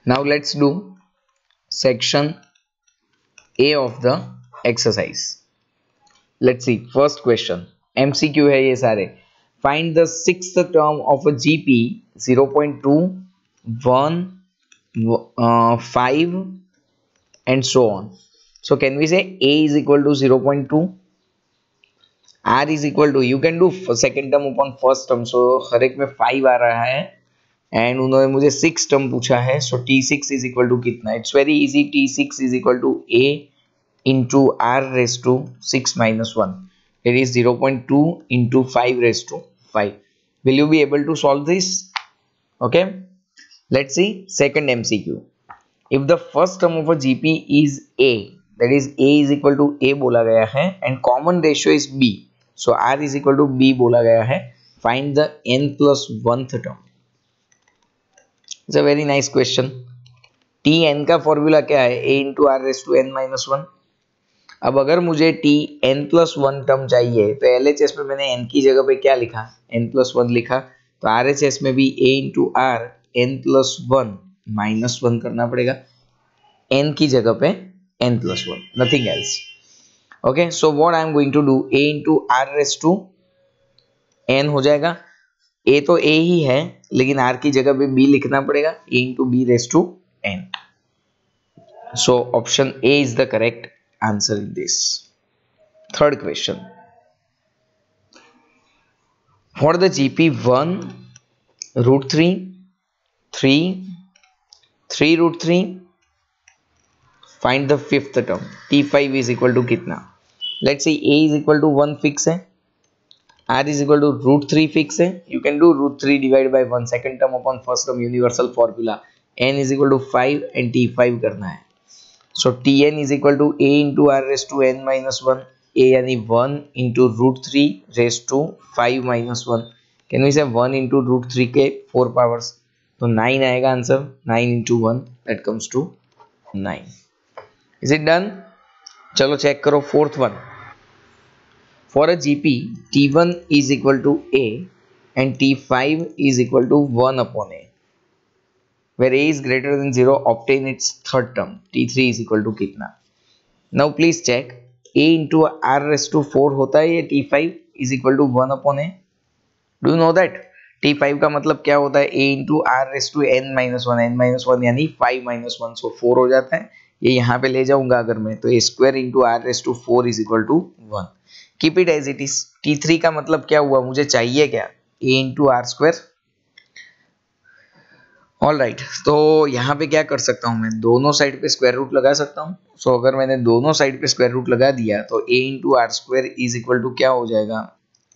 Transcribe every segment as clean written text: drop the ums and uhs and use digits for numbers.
Now let's do section A of the exercise. Let's see first question. MCQ है ये सारे. Find the sixth term of a GP 0.2, 1, 5 and so on. So can we say A is equal to 0.2, R is equal to, you can do second term upon first term. So हर एक में 5 आ रहा है and उन्होंने मुझे 6 term पूछा है. So T6 is equal to कितना? It's very easy. T6 is equal to A into R raised to 6 minus 1. It is 0.2 into 5 raised to 5. Will you be able to solve this? Okay. Let's see second MCQ. If the first term of a GP is A, that is A is equal to A बोला गया है and common ratio is B. So R is equal to B बोला गया है. Find the n plus 1th term. It's a very nice question. Tn का formula क्या है? A into R raised to n minus 1. अब अगर मुझे Tn plus 1 term चाहिए तो LHS में मैंने n की जगह पे क्या लिखा? n plus 1 लिखा. तो RHS में भी A into R n plus 1 minus 1 करना पड़ेगा. n की जगह पे n plus 1, nothing else. Okay, so what I am going to do, A into R raised to n हो जाएगा. A तो A ही है लेकिन R की जगह पे B लिखना पड़ेगा. A into B raised to n. So option A is the correct answer in this. Third question. For the GP 1 root 3, 3 root 3, find the fifth term. T5 is equal to कितना? Let's see A is equal to 1 fix है, R is equal to root 3 fix है. You can do root 3 divided by 1 second term upon first term universal formula. N is equal to 5 and T5 करना है. So Tn is equal to A into R raised to n minus 1. A यानी 1 into root 3 raised to 5 minus 1. Can we say 1 into root 3 के 4 powers? तो 9 आएगा answer. 9 into 1 that comes to 9. Is it done? चलो check करो fourth one. For a GP, T1 is equal to A and T5 is equal to 1 upon A. Where A is greater than 0, obtain its third term. T3 is equal to कितना? Now please check. A into R raised to 4 होता है या T5 is equal to 1 upon A? Do you know that? T5 का मतलब क्या होता है? A into R raised to n minus 1. n minus 1 यानी 5 minus 1. So 4 हो जाता है. ये यहाँ पे ले जाऊंगा अगर मैं तो A square into R raised to 4 is equal to 1. Keep it as it is. T3 का मतलब क्या हुआ? मुझे चाहिए क्या? A into R square. All right. तो यहाँ पे क्या कर सकता हूँ मैं? दोनों साइड पे स्क्वायर रूट लगा सकता हूँ. सो अगर मैंने दोनों साइड पे स्क्वायर रूट लगा दिया तो A into R square is equal to क्या हो जाएगा?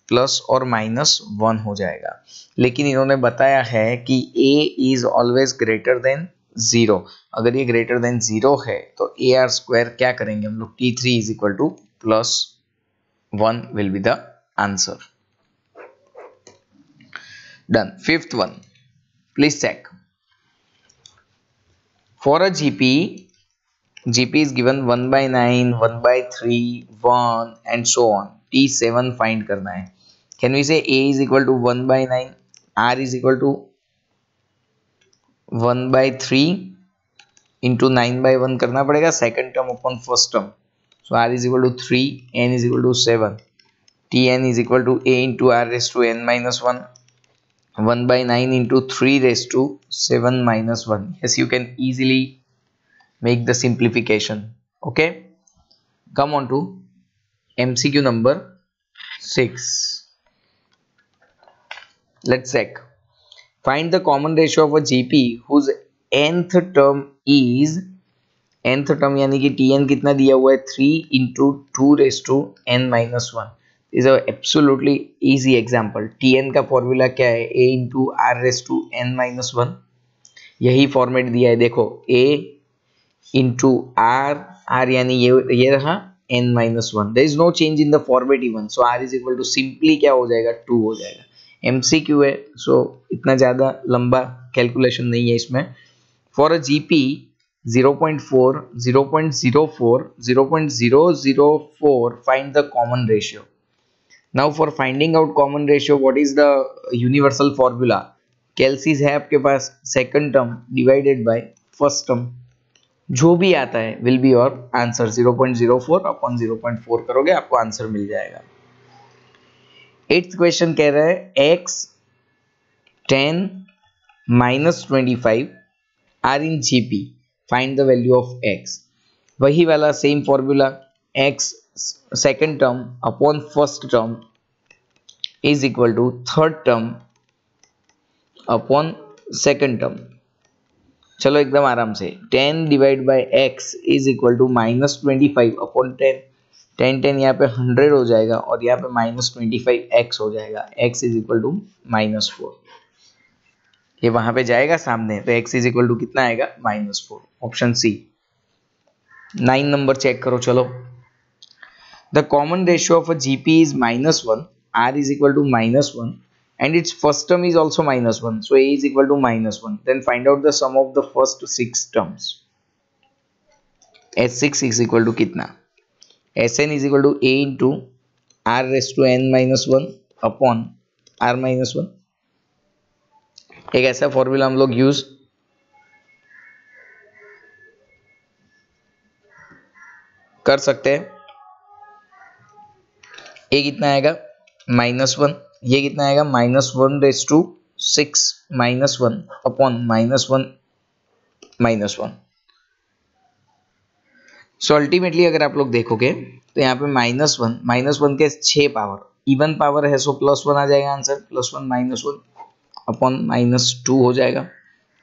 प्लस और माइनस 1 हो जाएगा. लेकिन इन्होंने बताया है कि A is always greater than 0. अगर ये ग्रेटर देन 0 है तो ए आर स्क्वायर क्या करेंगे हम लोग? T3 is equal to plus 1 will be the answer. Done. Fifth one, please check. For a GP is given 1 by 9, 1 by 3, 1 and so on. T7 find करना है. Can we say A is equal to 1 by 9, R is equal to 1 by 3 into 9 by 1 करना पड़ेगा second term upon first term. So R is equal to 3, N is equal to 7. Tn is equal to A into R raised to n minus 1. 1 by 9 into 3 raised to 7 minus 1. Yes, you can easily make the simplification. Okay. Come on to MCQ number 6. Let's check. Find the common ratio of a GP whose nth term is, nth term यानी कि Tn कितना दिया हुआ है? 3 into 2 raised to n minus 1. is a absolutely easy example. Tn का formula क्या है? A into R raised to n minus 1. यही फॉर्मेट दिया है. देखो A into R यानी ये रहा n minus 1. There is no change in the format even. So R is equal to simply क्या हो जाएगा? 2 हो जाएगा. MCQ है, so इतना ज़्यादा लंबा कैलकुलेशन नहीं है इसमें. For a GP 0.4, 0.04, 0.004, find the common ratio. Now for finding out common ratio, what is the universal formula? Kelsey's है आपके पास, second term divided by first term, जो भी आता है will be your answer. 0.04 upon 0.4 करोगे आपको आंसर मिल जाएगा। 8th question कह रहा है x 10 minus 25 are in GP, find the value of x। वही वाला same formula, x second term upon first term is equal to third term upon second term. चलो एकदम आराम से, 10 divide by x is equal to -25 upon 10। 10 यहाँ पे 100 हो जाएगा और यहाँ पे -25x हो जाएगा। x इज इक्वल टू -4, ये वहां पे जाएगा सामने, तो x इज इक्वल टू कितना आएगा -4, ऑप्शन सी। 9 नंबर चेक करो। चलो, the common ratio of a GP is -1, r is equal to -1 and its first term is also -1, so a is equal to -1, then find out the sum of the first 6 terms। S6 is equal to कितना, Sn is equal to a into r raised to n minus 1 upon r minus 1। एक ऐसा formula हम लोग use कर सकते हैं। ये कितना आएगा -1, ये कितना आएगा -1 raise to 6 -1 upon -1 -1। So ultimately अगर आप लोग देखोगे तो यहाँ पे -1 के 6 पावर, इवन पावर है, सो +1 आ जाएगा आंसर, +1 -1 अपॉन -2 हो जाएगा।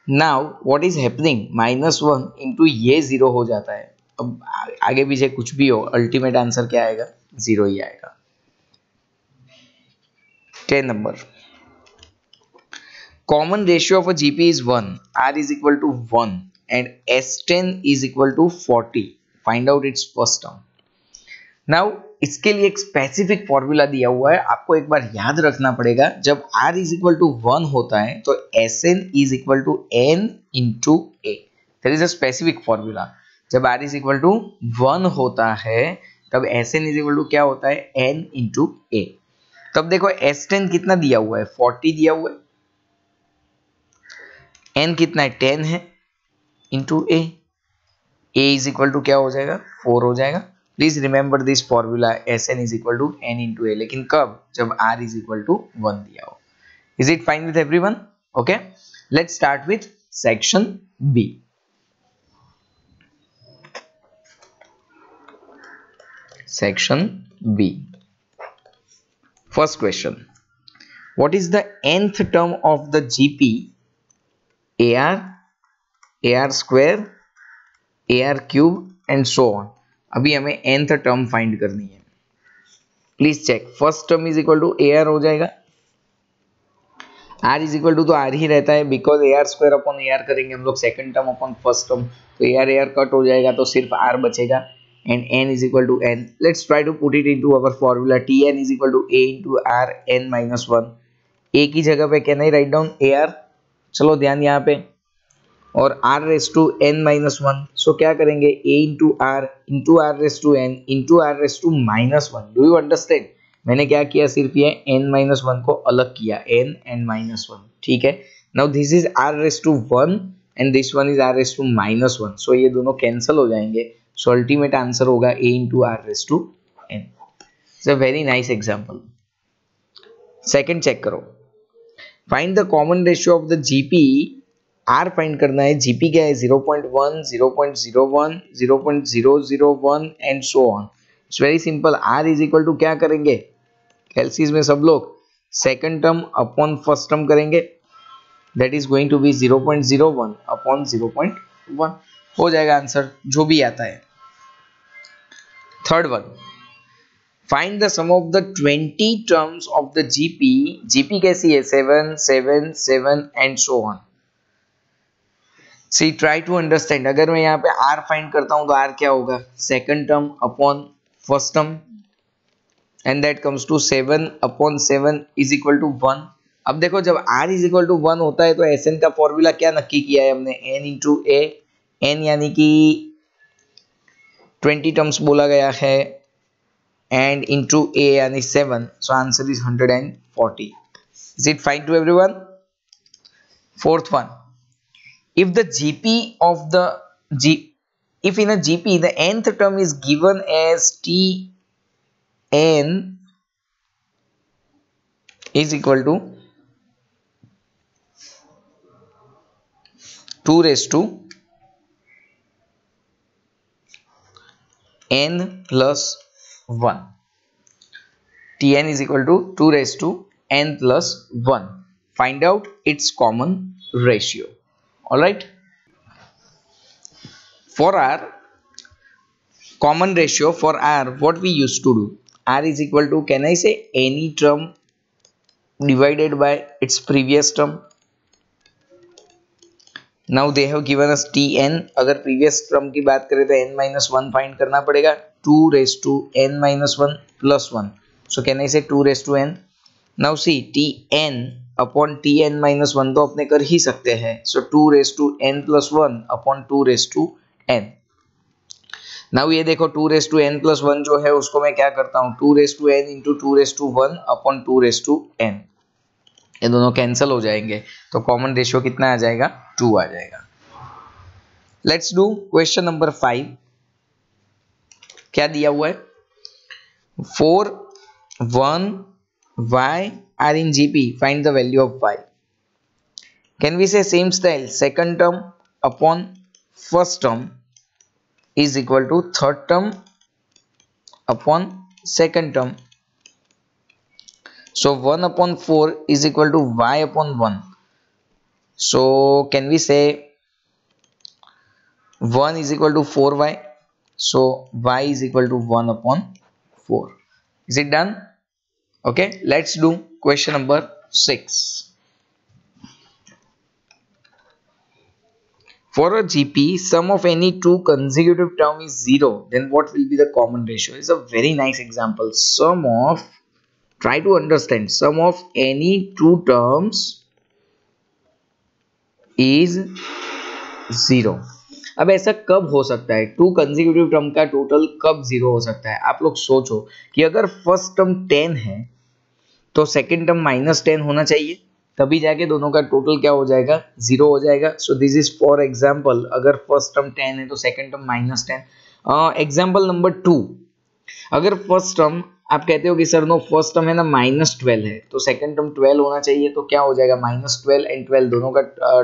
Now what is happening, -1 into ये 0 हो जाता है। अब आगे पीछे कुछ भी हो, अल्टीमेट आंसर क्या आएगा, 0 ही आएगा। 10 number, common ratio of a GP is 1, r is equal to 1 and S10 is equal to 40, find out it's first term. Now इसके लिए एक स्पेसिफिक फॉर्मूला दिया हुआ है, आपको एक बार याद रखना पड़ेगा। जब r is equal to 1 होता है तो Sn is equal to n into a, there is a specific formula। जब r is equal to 1 होता है तब Sn is equal to क्या होता है, n into a। तब देखो S10 कितना दिया हुआ है, 40 दिया हुआ है, n कितना है, 10 है, into a is equal to क्या हो जाएगा, 4 हो जाएगा। Please remember this formula, Sn is equal to n into a, लेकिन कब, जब r is equal to 1 दिया हो। Is it fine with everyone? Okay, let's start with section B. Section B, first question, what is the nth term of the GP, AR square, AR cube and so on। अभी हमें nth term find करनी है। Please check, first term is equal to AR हो जाएगा, R is equal to तो R ही रहता है, because AR square upon AR करेंगे हम लोग second term upon first term, तो AR कट हो जाएगा तो सिर्फ R बचेगा and n is equal to n। let's try to put it into our formula, Tn is equal to a into r n minus 1। a की जगह पे can I write down AR, चलो ध्यान यहाँ पे, और r raise to n minus 1, so क्या करेंगे, a into r raise to n into r raise to -1। Do you understand? मैंने क्या किया, सिर्फ ये n minus 1 को अलग किया, n minus 1, ठीक है। Now this is r raise to 1 and this one is r raise to -1, so ये दोनों कैंसिल हो जाएंगे, सो अल्टीमेट आंसर होगा a into r raise to n। It's a very nice example. Second check करो, find the common ratio of the GP, R find करना है, GP क्या है, 0.1, 0.01, 0.001 and so on. It's very simple. R is equal to क्या करेंगे, एलसीज में सब लोग second term upon first term करेंगे, that is going to be 0.01 upon 0.1, हो जाएगा आंसर, जो भी आता है। Third one, find the sum of the 20 terms of the GP कैसी है, 7 7 7 and so on. See try to understand, अगर मैं यहाँ पे R फाइंड करता हूं तो R क्या होगा, second term upon first term, and that comes to 7 upon 7 is equal to 1। अब देखो जब R इज इक्वल टू 1 होता है तो Sn का फॉर्मूला क्या नक्की किया है हमने, n इंटू a, n यानी कि 20 टर्म्स बोला गया है, एंड इंटू a यानी 7, so answer is 140। Is it fine to everyone? Fourth one, if the GP of the G, if in a GP the nth term is given as Tn is equal to 2 raised to n plus 1. Tn is equal to 2 raised to n plus 1. Find out its common ratio. Alright. For r, common ratio for r, what we used to do? R is equal to, can I say any term divided by its previous term? Now they have given us Tn. अगर previous term की बात करें तो n minus 1 find करना पड़ेगा. 2 raised to n minus 1 plus 1. So can I say 2 raised to n? Now see Tn upon Tn minus 1 तो अपने कर ही सकते हैं. So 2 raised to n plus 1 upon 2 raised to n. Now ये देखो 2 raised to n plus 1 जो है उसको मैं क्या करता हूँ, 2 raised to n into 2 raised to 1 upon 2 raised to n. ये दोनों कैंसिल हो जाएंगे तो कॉमन रेशियो कितना आ जाएगा, 2 आ जाएगा. Let's do question number 5. क्या दिया हुआ है, 4 1 y are in GP, find the value of y. Can we say same style, second term upon first term is equal to third term upon second term. So 1 upon 4 is equal to y upon 1. So can we say 1 is equal to 4y. So y is equal to 1 upon 4. Is it done? Okay, let's do question number 6. For a GP, sum of any two consecutive term is 0. Then what will be the common ratio? It's a very nice example. Sum of, try to understand, sum of any two terms is 0. अब ऐसा कब हो सकता है, to consecutive term का total कब 0 हो सकता है? आप लोग सोचो कि अगर फर्स्ट टर्म 10 है तो सेकंड टर्म -10 होना चाहिए, तभी जाके दोनों का टोटल क्या हो जाएगा, 0 हो जाएगा. So this is for example, अगर फर्स्ट टर्म 10 है तो सेकंड टर्म -10. एग्जांपल नंबर 2, अगर फर्स्ट टर्म आप कहते हो कि सर नो फर्स्ट टर्म है ना -12 है तो सेकंड टर्म 12 होना चाहिए, तो क्या हो जाएगा, -12 एंड 12 दोनों का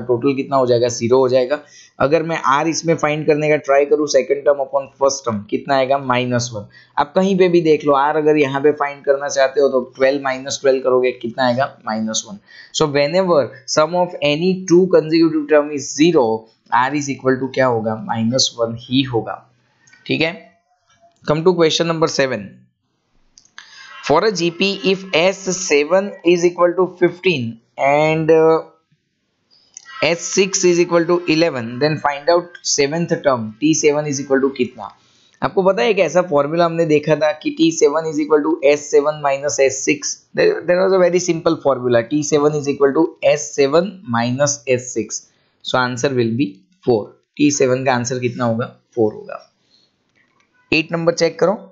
टोटल कितना हो जाएगा, 0 हो जाएगा. अगर मैं r इसमें फाइंड करने का ट्राई करूं, second term upon first term कितना आएगा, -1. आप कहीं पे भी देख लो, r अगर यहाँ पे फाइंड करना चाहते हो तो 12 - 12 करोगे, कितना आएगा, -1. So whenever sum of any two consecutive term is 0, r is equal to क्या होगा, -1 ही होगा. ठीक है. Come to question number 7. For a GP, if S7 is equal to 15 and S6 is equal to 11, then find out seventh term T7 is equal to कितना. आपको पता है एक ऐसा फॉर्मूला हमने देखा था कि T7 is equal to S7 minus S6. There was a very simple formula. T7 is equal to S7 minus S6. So answer will be 4. T7 का आंसर कितना होगा, 4 होगा. 8 नंबर चेक करो.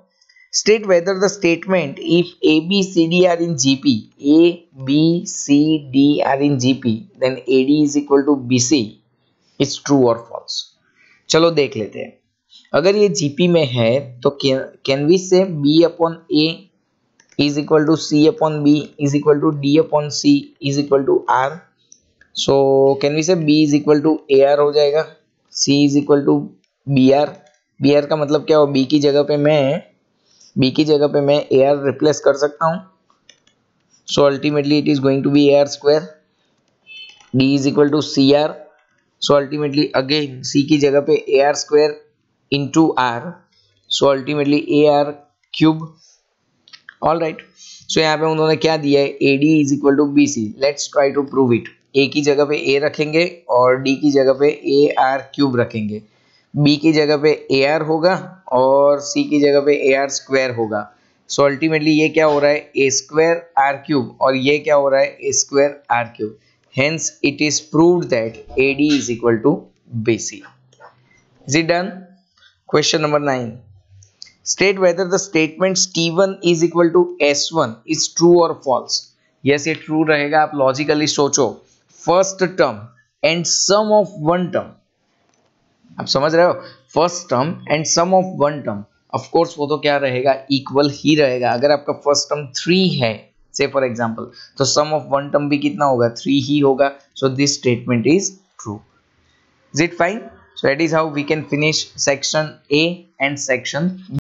State whether the statement if A, B, C, D are in GP, A, B, C, D are in GP, then AD is equal to BC is true or false. चलो देख लेते हैं. अगर ये GP में है तो can we say B upon A is equal to C upon B is equal to D upon C is equal to R. So can we say B is equal to AR हो जाएगा, C is equal to BR. BR का मतलब क्या हो, B की जगह पे मैं AR रिप्लेस कर सकता हूं. So ultimately it is going to be AR square. D is equal to CR. So ultimately again C की जगह पे AR square into R. So ultimately AR cube. All right. So यहाँ पे उन्होंने क्या दिया है, AD is equal to BC. Let's try to prove it. A की जगह पे A रखेंगे और D की जगह पे AR क्यूब रखेंगे. B की जगह पे AR होगा और C की जगह पे AR स्क्वायर होगा. सो अल्टीमेटली ये क्या हो रहा है, A स्क्वायर R क्यूब, और ये क्या हो रहा है, A square R cube. Hence it is proved that AD is equal to BC. Is it done? Question number 9. State whether the statements T1 is equal to S1 is true और false. Yes, ये true रहेगा. आप logically सोचो, first term and sum of one term, आप समझ रहे हो, first term and sum of one term, of course वो तो क्या रहेगा, इक्वल ही रहेगा। अगर आपका फर्स्ट टर्म 3 है से फॉर एग्जांपल, तो सम ऑफ वन टर्म भी कितना होगा, 3 ही होगा। So this statement is true. Is it fine? So that is how we can finish section A and section